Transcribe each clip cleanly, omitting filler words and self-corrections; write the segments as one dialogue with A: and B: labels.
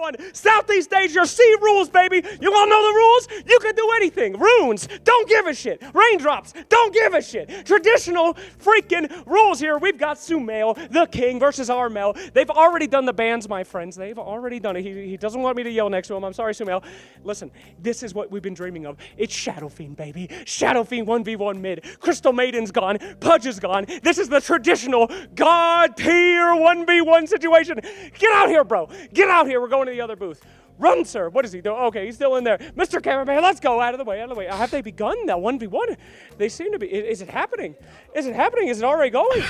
A: 1v1. Southeast Asia, C rules, baby. You want to know the rules? You can do anything. Runes, don't give a shit. Raindrops, don't give a shit. Traditional freaking rules here. We've got SUMAIL, the king, versus Armel. They've already done the bans, my friends. They've already done it. He doesn't want me to yell next to him. I'm sorry, SUMAIL. Listen, this is what we've been dreaming of. It's Shadow Fiend, baby. Shadow Fiend 1v1 mid. Crystal Maiden's gone. Pudge is gone. This is the traditional God tier 1v1 situation. Get out here, bro. Get out here. We're going to the other booth. Run, sir. What is he doing? Okay, he's still in there. Mr. Cameraman, let's go. Out of the way, out of the way. Have they begun that 1v1? They seem to be. Is it happening? Is it happening? Is it already going?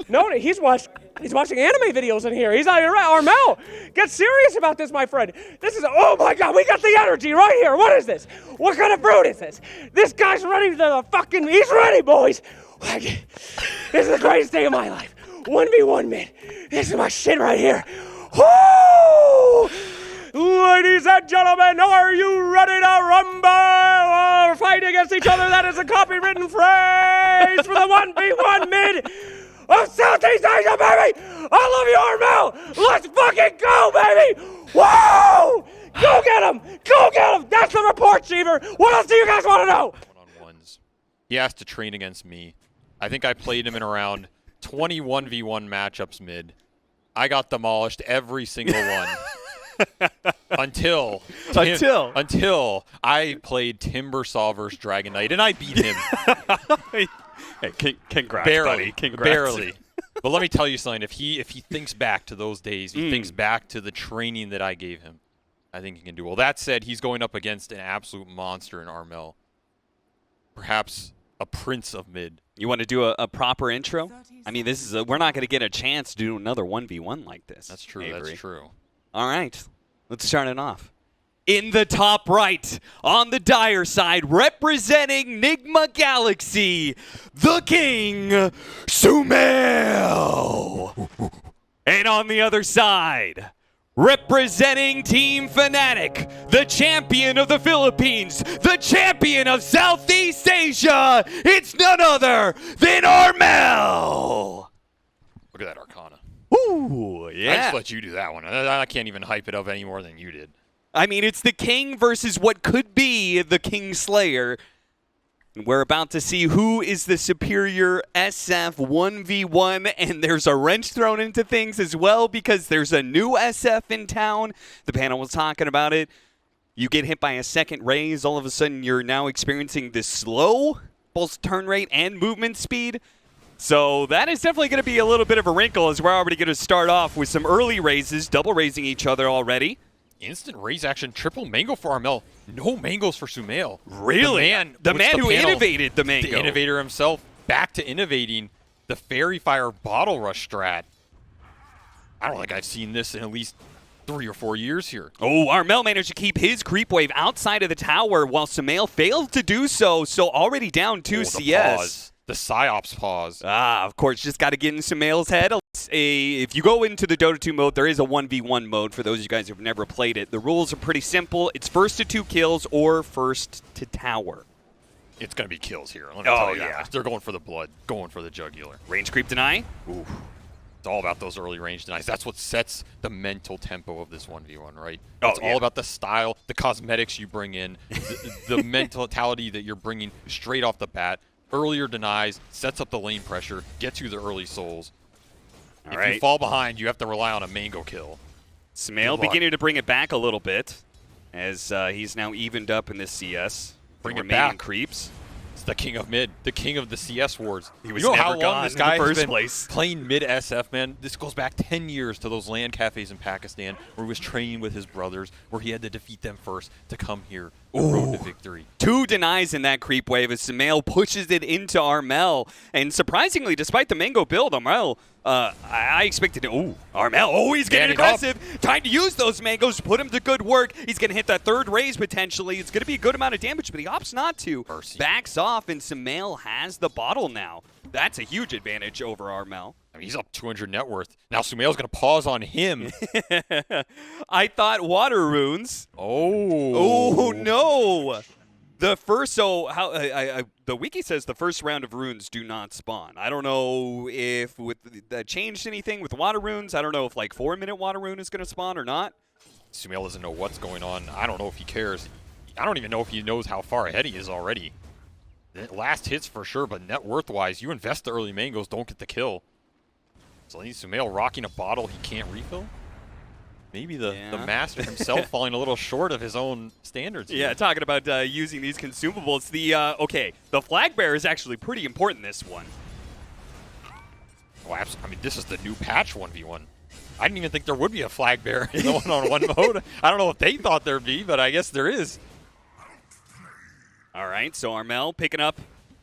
A: No, he's watching anime videos in here. He's not even right. Armel, get serious about this, my friend. This is, oh my God, we got the energy right here. What is this? What kind of fruit is this? This guy's ready to the fucking, he's ready, boys. This is the greatest day of my life. 1v1 mid. This is my shit right here. Woo! Ladies and gentlemen, are you ready to rumble or fight against each other? That is a copywritten phrase for the 1v1 mid of Southeast Asia, baby! I love you, Armel! Let's fucking go, baby! Whoa! Go get him! Go get him! That's the report, Cheever! What else do you guys want to know?
B: One-on-ones. He has to train against me. I think I played him in around 21v1 matchups mid. I got demolished every single one. Until I played Timbersaw versus Dragon Knight, and I beat him.
C: Hey, congrats,
B: barely,
C: buddy. Congrats.
B: Barely. But let me tell you something. If he thinks back to those days, he thinks back to the training that I gave him, I think he can do well. That said, he's going up against an absolute monster in Armel. Perhaps a prince of mid.
C: You want to do a proper intro? I mean, this is we're not going to get a chance to do another 1v1 like this.
B: That's true.
C: Avery.
B: That's true.
C: All right. Let's start it off. In the top right, on the dire side, representing Nigma Galaxy, the king, SUMAIL. And on the other side, representing Team Fnatic, the champion of the Philippines, the champion of Southeast Asia, it's none other than Armel.
B: Look at that Arcana.
C: Ooh, yeah.
B: I just let you do that one. I can't even hype it up any more than you did.
C: I mean, it's the king versus what could be the King Slayer. We're about to see who is the superior SF 1v1, and there's a wrench thrown into things as well because there's a new SF in town. The panel was talking about it. You get hit by a second raise, all of a sudden you're now experiencing this slow both turn rate and movement speed. So that is definitely going to be a little bit of a wrinkle as we're already going to start off with some early raises, double raising each other already.
B: Instant raise action, triple mango for Armel. No mangoes for SUMAIL.
C: Really? The man who innovated the mango.
B: The innovator himself, back to innovating the Fairy Fire Bottle Rush strat. I don't think I've seen this in at least 3 or 4 years here.
C: Oh, Armel managed to keep his creep wave outside of the tower while SUMAIL failed to do so. So already down 2 CS.
B: Pause. The Psyops pause.
C: Of course, just got to get in SUMAIL's head. If you go into the Dota 2 mode, there is a 1v1 mode for those of you guys who have never played it. The rules are pretty simple. It's first to 2 kills or first to tower.
B: It's going to be kills here. Let me tell you that much. They're going for the blood, going for the jugular.
C: Range creep deny.
B: Ooh. It's all about those early range denies. That's what sets the mental tempo of this 1v1, right? It's all about the style, the cosmetics you bring in, the mentality that you're bringing straight off the bat. Earlier denies, sets up the lane pressure, gets you the early souls. If you fall behind, you have to rely on a mango kill.
C: SUMAIL beginning to bring it back a little bit as he's now evened up in this CS.
B: Bring it back.
C: Creeps.
B: It's the king of mid, the king of the CS wars.
C: He was
B: you know
C: never
B: how long
C: gone
B: this guy
C: in the
B: has
C: first
B: been
C: place.
B: Playing mid SF, man? This goes back 10 years to those LAN cafes in Pakistan where he was training with his brothers, where he had to defeat them first to come here. The road to victory.
C: 2 denies in that creep wave as SUMAIL pushes it into Armel. And surprisingly, despite the mango build, Armel, I expected to. Ooh, Armel, he's getting aggressive. Time to use those mangoes to put him to good work. He's going to hit that 3rd raise potentially. It's going to be a good amount of damage, but he opts not to.
B: Mercy. Backs
C: off, and SUMAIL has the bottle now. That's a huge advantage over Armel.
B: I mean, he's up 200 net worth. Now SUMAIL's going to pause on him.
C: I thought water runes.
B: Oh.
C: Oh, no. The first, so how the wiki says the first round of runes do not spawn. I don't know if that changed anything with water runes. I don't know if like 4-minute water rune is going to spawn or not.
B: SUMAIL doesn't know what's going on. I don't know if he cares. I don't even know if he knows how far ahead he is already. The last hits for sure, but net worth-wise, you invest the early mangoes, don't get the kill. So I think SUMAIL rocking a bottle he can't refill. Maybe the master himself falling a little short of his own standards.
C: Yeah, talking about using these consumables. Okay, the flag bearer is actually pretty important this one.
B: Oh, I mean, this is the new patch 1v1. I didn't even think there would be a flag bearer in the one-on-one mode. I don't know what they thought there'd be, but I guess there is.
C: All right, so Armel picking up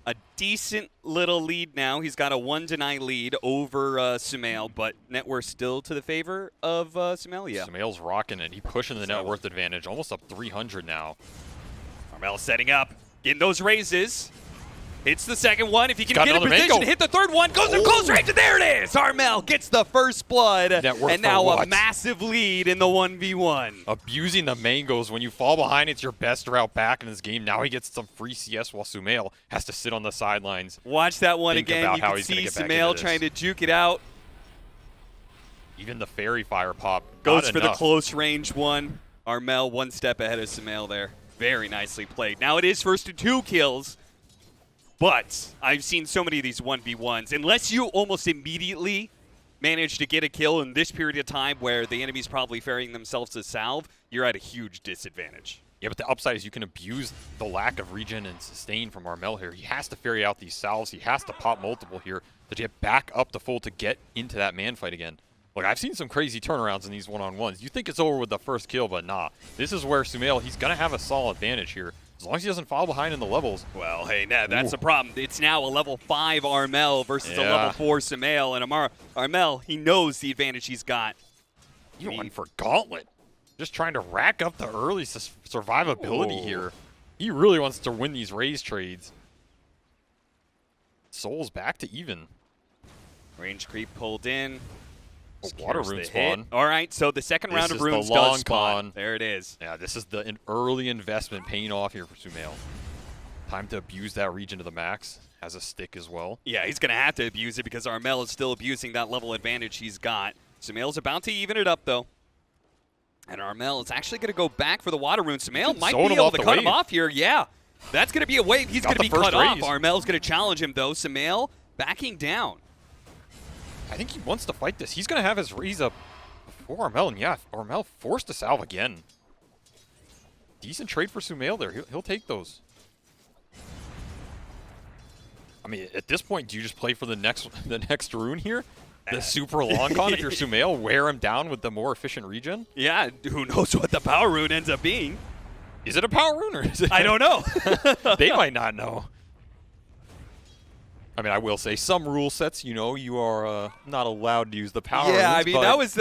C: a decent little lead now. He's got a 1-9 lead over SUMAIL, but net worth still to the favor of SUMAIL, yeah.
B: SUMAIL's rocking it. He's pushing the net worth advantage, almost up 300 now.
C: Armel setting up, getting those raises. Hits the second one. If he can
B: Got
C: get in
B: another
C: position,
B: mango.
C: hit the third one, goes to close range, and there it is! Armel gets the first blood, and now a massive lead in the 1v1.
B: Abusing the mangoes. When you fall behind, it's your best route back in this game. Now he gets some free CS while SUMAIL has to sit on the sidelines.
C: Watch that one
B: Think
C: again.
B: about
C: You
B: how
C: can
B: he's gonna
C: see
B: get back
C: SUMAIL
B: into this.
C: trying to juke it out.
B: Even the fairy fire pop.
C: Goes
B: not
C: for
B: enough.
C: the close range one. Armel one step ahead of SUMAIL there. Very nicely played. Now it is first to 2 kills. But I've seen so many of these 1v1s. Unless you almost immediately manage to get a kill in this period of time where the enemy's probably ferrying themselves to salve, you're at a huge disadvantage.
B: Yeah, but the upside is you can abuse the lack of regen and sustain from Armel here. He has to ferry out these salves. He has to pop multiple here to get back up to full to get into that man fight again. Look, I've seen some crazy turnarounds in these one-on-ones. You think it's over with the first kill, but nah. This is where SUMAIL, he's going to have a solid advantage here. As long as he doesn't fall behind in the levels.
C: Well, hey, that's the problem. It's now a level 5 Armel versus a level 4 SUMAIL. And Armel, he knows the advantage he's got.
B: You went for Gauntlet. Just trying to rack up the early survivability here. He really wants to win these raise trades. Soul's back to even.
C: Range creep pulled in.
B: Water rune spawn.
C: All right, so the second round of runes does spawn. There it is.
B: Yeah, this is the early investment paying off here for SUMAIL. Time to abuse that region to the max. Has a stick as well.
C: Yeah, he's going to have to abuse it because Armel is still abusing that level advantage he's got. SUMAIL's about to even it up, though. And Armel is actually going to go back for the water rune. SUMAIL might be able to cut him off here. Yeah, that's going to be a wave. He's going to be cut off. Armel's going to challenge him, though. SUMAIL backing down.
B: I think he wants to fight this. He's going to have his raise up before Armel, and yeah, Armel forced to salve again. Decent trade for SUMAIL there. He'll take those. I mean, at this point, do you just play for the next rune here? The super long con if you're SUMAIL, wear him down with the more efficient regen?
C: Yeah, who knows what the power rune ends up being.
B: Is it a power rune or is it?
C: I don't know.
B: They might not know. I mean, I will say some rule sets, you know, you are not allowed to use the power runes.
C: Yeah, I mean, that was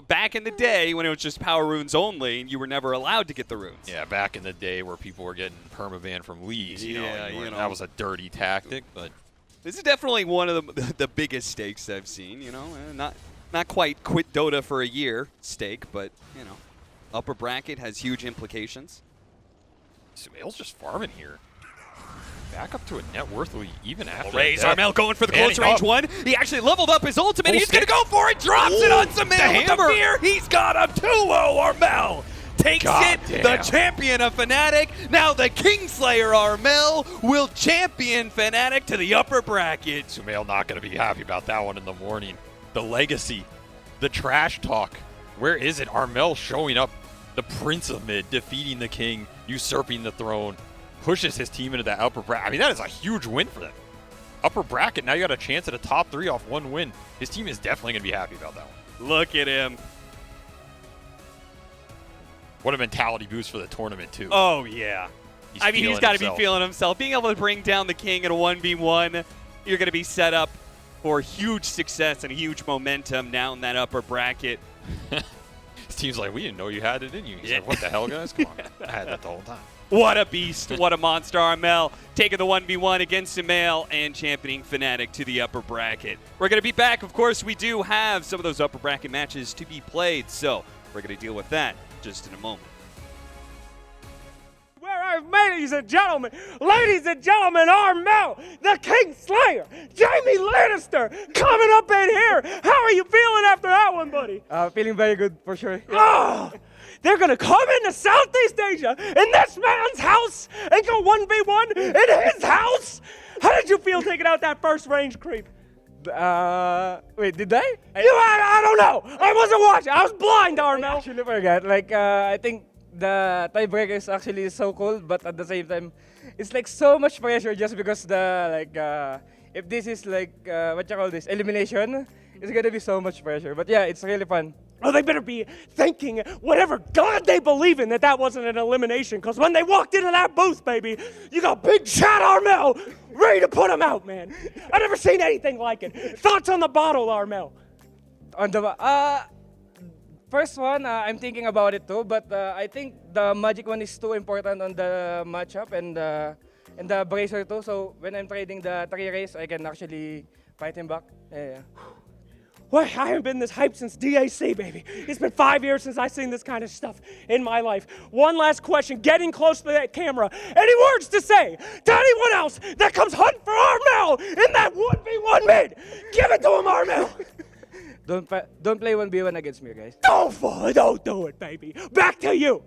C: back in the day when it was just power runes only, and you were never allowed to get the runes.
B: Yeah, back in the day where people were getting permaban from leagues, you know, that was a dirty tactic. But
C: this is definitely one of the biggest stakes I've seen. You know, not quite quit Dota for a year stake, but you know, upper bracket has huge implications.
B: SUMAIL's just farming here. Back up to a net worthly even after.
C: Raise Armel going for the close range one. He actually leveled up his ultimate. He's going to go for it. Drops it on SUMAIL with the fear. He's got him 2-0. Armel takes the champion of Fnatic. Now the Kingslayer Armel will champion Fnatic to the upper bracket.
B: SUMAIL not going to be happy about that one in the morning. The legacy, the trash talk. Where is it? Armel showing up. The Prince of Mid defeating the King, usurping the throne. Pushes his team into that upper bracket. I mean, that is a huge win for them. Upper bracket, now you got a chance at a top 3 off 1 win. His team is definitely going to be happy about that one.
C: Look at him.
B: What a mentality boost for the tournament, too.
C: Oh, yeah. I mean, he's got to be feeling himself. Being able to bring down the King in a 1v1, you're going to be set up for huge success and huge momentum now in that upper bracket.
B: His team's like, we didn't know you had it in you. He's like, what the hell, guys? Come on. I had that the whole time.
C: What a beast. What a monster. Armel taking the 1v1 against SUMAIL and championing Fnatic to the upper bracket. We're going to be back. Of course, we do have some of those upper bracket matches to be played, so we're going to deal with that just in a moment.
A: Where I ladies and gentlemen, Armel, the King Slayer, Jamie Lannister, coming up in here. How are you feeling after that one, buddy?
D: Feeling very good for sure.
A: Oh, they're gonna come into Southeast Asia in this man's house and go 1v1 in his house. How did you feel taking out that first range creep?
D: Wait, did I?
A: I don't know. I wasn't watching. I was blind,
D: I
A: Armel.
D: actually forgot. Like, I think the tiebreakers actually is so cool, but at the same time, it's like so much pressure just because if this is like, what you call this, elimination, it's gonna be so much pressure. But yeah, it's really fun.
A: Oh, they better be thinking whatever God they believe in that wasn't an elimination. Because when they walked into that booth, baby, you got big Chad Armel ready to put him out, man. I've never seen anything like it. Thoughts on the bottle, Armel?
D: On the first one, I'm thinking about it too, but I think the magic one is too important on the matchup and the bracer too. So when I'm trading the 3 race, I can actually fight him back. Yeah.
A: Well, I haven't been this hyped since DAC, baby. It's been 5 years since I've seen this kind of stuff in my life. One last question, getting close to that camera. Any words to say to anyone else that comes hunting for Armel in that 1v1 mid? Give it to him, Armel.
D: Don't play 1v1 against me, guys.
A: Don't do it, baby. Back to you.